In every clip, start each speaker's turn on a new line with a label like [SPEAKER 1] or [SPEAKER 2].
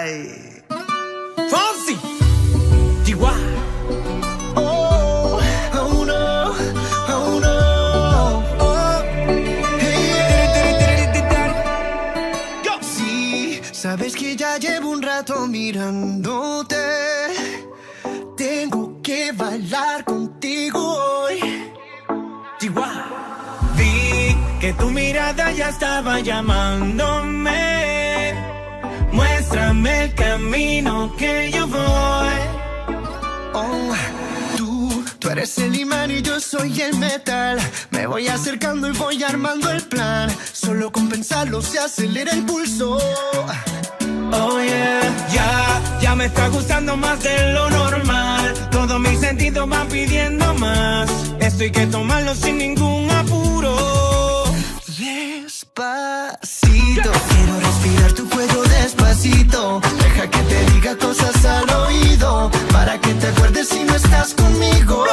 [SPEAKER 1] Ay. Fonsi. Chihuahua.
[SPEAKER 2] Oh, oh no, oh no. Oh, hey. Sí, sabes que ya llevo un rato mirándote. Tengo que bailar contigo hoy.
[SPEAKER 1] Chihuahua. Vi que tu mirada ya estaba llamándome. Muéstrame el camino que yo voy.
[SPEAKER 2] Oh, tú eres el imán y yo soy el metal. Me voy acercando y voy armando el plan. Solo con pensarlo se acelera el pulso.
[SPEAKER 1] Oh yeah, ya me está gustando más de lo normal. Todos mis sentidos van pidiendo más. Esto hay que tomarlo sin ningún apuro.
[SPEAKER 2] Despacito, quiero respirar tu cuello despacito. Deja que te diga cosas al oído, para que te acuerdes si no estás conmigo.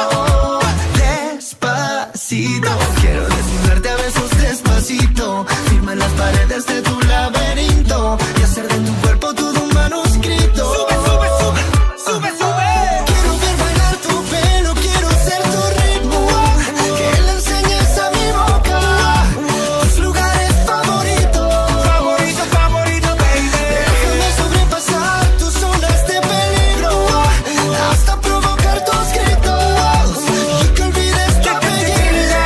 [SPEAKER 2] Despacito, quiero desnudarte a besos despacito. Firma en las paredes de tu laberinto y hacer de tu cuerpo todo un manuscrito.
[SPEAKER 1] Sube, sube, sube, sube, sube.
[SPEAKER 2] Quiero ver bailar tu pelo, quiero ser tu ritmo. Que le enseñes a mi boca tus lugares favoritos.
[SPEAKER 1] Favorito, favorito, baby.
[SPEAKER 2] Déjame sobrepasar tus zonas de peligro, hasta provocar tus gritos y que olvides tu apellido.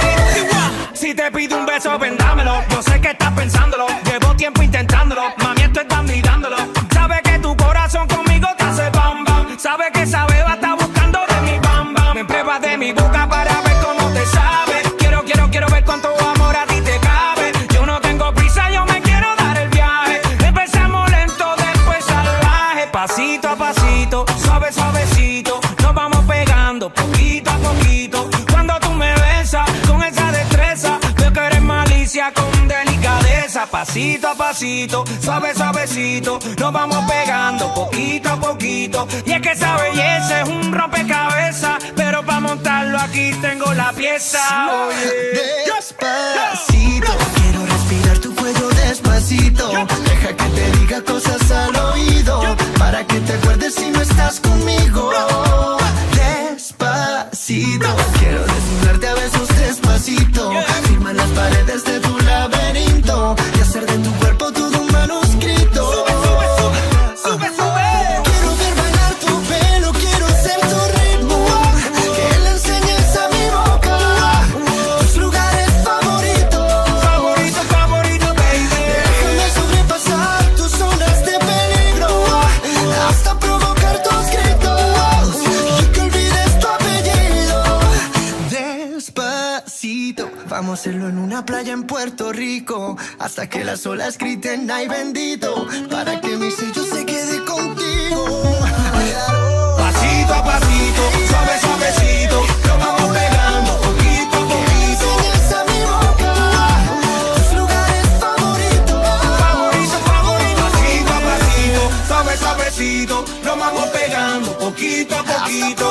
[SPEAKER 1] Si te pido un beso, vendámelo. Yo sé que estás pensándolo. Llevo tiempo intentándolo. Mami, esto es dando y dándolo. Sabe que tu corazón conmigo te hace bam bam. Sabe que esa beba está buscando de mi bam bam. Me pruebas de mi boca para ver cómo te sabe. Quiero ver cuánto amor a ti te cabe. Yo no tengo prisa, yo me quiero dar el viaje. Empezamos lento, después salvaje. Pasito a pasito, suave, suavecito. Nos vamos pegando poquito a poquito. Cuando tú me besas con esa destreza, veo que eres malicia con delicadeza. Pasito a pasito, suave, suavecito. Nos vamos pegando poquito a poquito. Y es que esa belleza es un rompecabezas, pero para montarlo aquí tengo la pieza. Oye.
[SPEAKER 2] Despacito, quiero respirar tu cuello despacito. Deja que te diga cosas al oído, para que te acuerdes si no estás conmigo. Despacito, quiero desnudarte a besos despacito. Firma en las paredes de tu laberinto y hacer de tu cuerpo todo un manuscrito.
[SPEAKER 1] Sube, sube.
[SPEAKER 2] Quiero ver bailar tu pelo, quiero ser tu ritmo. Que le enseñes a mi boca tus lugares favoritos.
[SPEAKER 1] Favorito, favorito, baby.
[SPEAKER 2] Déjame sobrepasar tus zonas de peligro, hasta provocar tus gritos y que olvides tu apellido. Despacito, vamos a hacerlo en una playa en Puerto Rico, hasta que las olas griten ay bendito, para que mi sello se quede contigo.
[SPEAKER 1] Pasito a pasito, suave, suavecito. Nos vamos pegando poquito a poquito.
[SPEAKER 2] Enseñas a mi boca tus lugares favoritos.
[SPEAKER 1] Favorito, favorito. Pasito a pasito, suave, suavecito. Nos vamos pegando poquito a poquito.